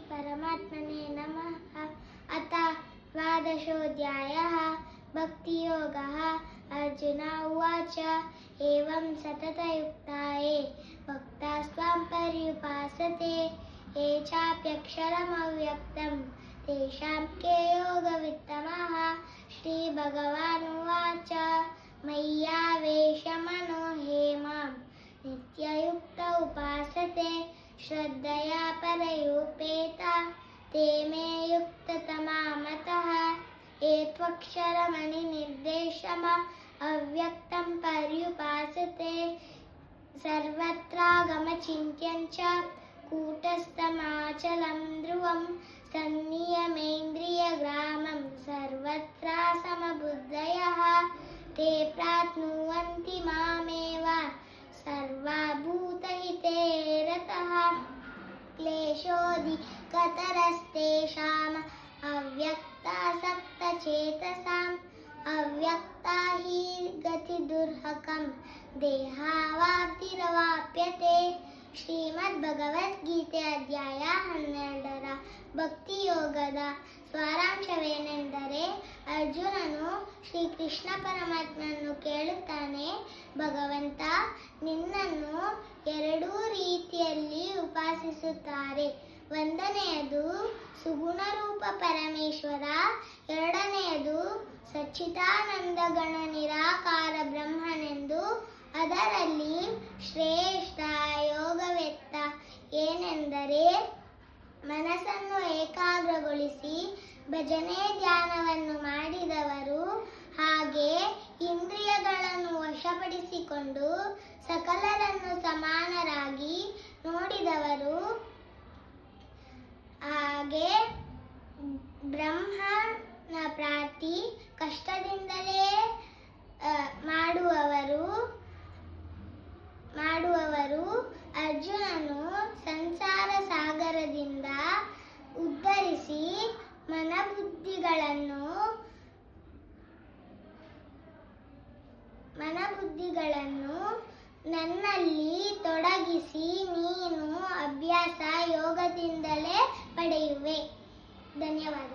परमात्मने नमः। अथ द्वादशोऽध्यायः भक्तियोगः। अर्जुन उवाच एवं सततयुक्ता ये भक्ताः स्वां पर्युपासते ये चाप्यक्षरमव्यक्तं तेषां के योगवित्तमः। श्रीभगवानुवाच मय्यावेशमनो ये मां नित्ययुक्त उपासते श्रद्धया परयोपेता ते मे युक्ततमा मतः। ये त्वक्षरमणिनिर्देशम् अव्यक्तं पर्युपासते सर्वत्रागमचिन्त्यं च कूटस्थमाचलं ध्रुवं सन्नियमेन्द्रियग्रामं सर्वत्र समबुद्धयः ते प्राप्नुवन्ति मामेव सर्वभूतहिते रतः। क्लेशोऽधिकतरस्तेषाम् अव्यक्तासक्तचेतसाम् अव्यक्ता हि गतिदुर्हकं देहावाप्तिरवाप्यते। ಶ್ರೀಮದ್ಭಗವದ್ಗೀತೆ ಅಧ್ಯಾಯ 12 ಭಕ್ತಿಯೋಗದ ಸಾರಾಂಶವೇನೆಂದರೆ ಅರ್ಜುನನು ಶ್ರೀಕೃಷ್ಣ ಪರಮಾತ್ಮನನ್ನು ಕೇಳುತ್ತಾನೆ, ಭಗವಂತ, ನಿನ್ನನ್ನು ಎರಡೂ ರೀತಿಯಲ್ಲಿ ಉಪಾಸಿಸುತ್ತಾರೆ. ಒಂದನೆಯದು ಸುಗುಣರೂಪ ಪರಮೇಶ್ವರ, ಎರಡನೆಯದು ಸಚ್ಚಿದಾನಂದಗಣ ನಿರಾಕಾರ ಬ್ರಹ್ಮನೆಂದು. ಅದರಲ್ಲಿ ಶ್ರೇಷ್ಠ ಯೋಗವೆತ್ತ ಏನೆಂದರೆ ಮನಸ್ಸನ್ನು ಏಕಾಗ್ರಗೊಳಿಸಿ ಭಜನೆ ಧ್ಯಾನವನ್ನು ಮಾಡಿದವರು, ಹಾಗೆ ಇಂದ್ರಿಯಗಳನ್ನು ವಶಪಡಿಸಿಕೊಂಡು ಸಕಲರನ್ನು ಸಮಾನರಾಗಿ ನೋಡಿದವರು, ಹಾಗೆ ಬ್ರಹ್ಮನ ಪ್ರಾಪ್ತಿ ಕಷ್ಟದಿಂದಲೇ ಮಾಡುವವರು. ಅರ್ಜುನನು ಸಂಸಾರ ಸಾಗರದಿಂದ ಉದ್ಧರಿಸಿ ಮನಬುದ್ಧಿಗಳನ್ನು ನನ್ನಲ್ಲಿ ತೊಡಗಿಸಿ ನೀನು ಅಭ್ಯಾಸ ಯೋಗದಿಂದಲೇ ಪಡೆಯುವೆ. ಧನ್ಯವಾದ.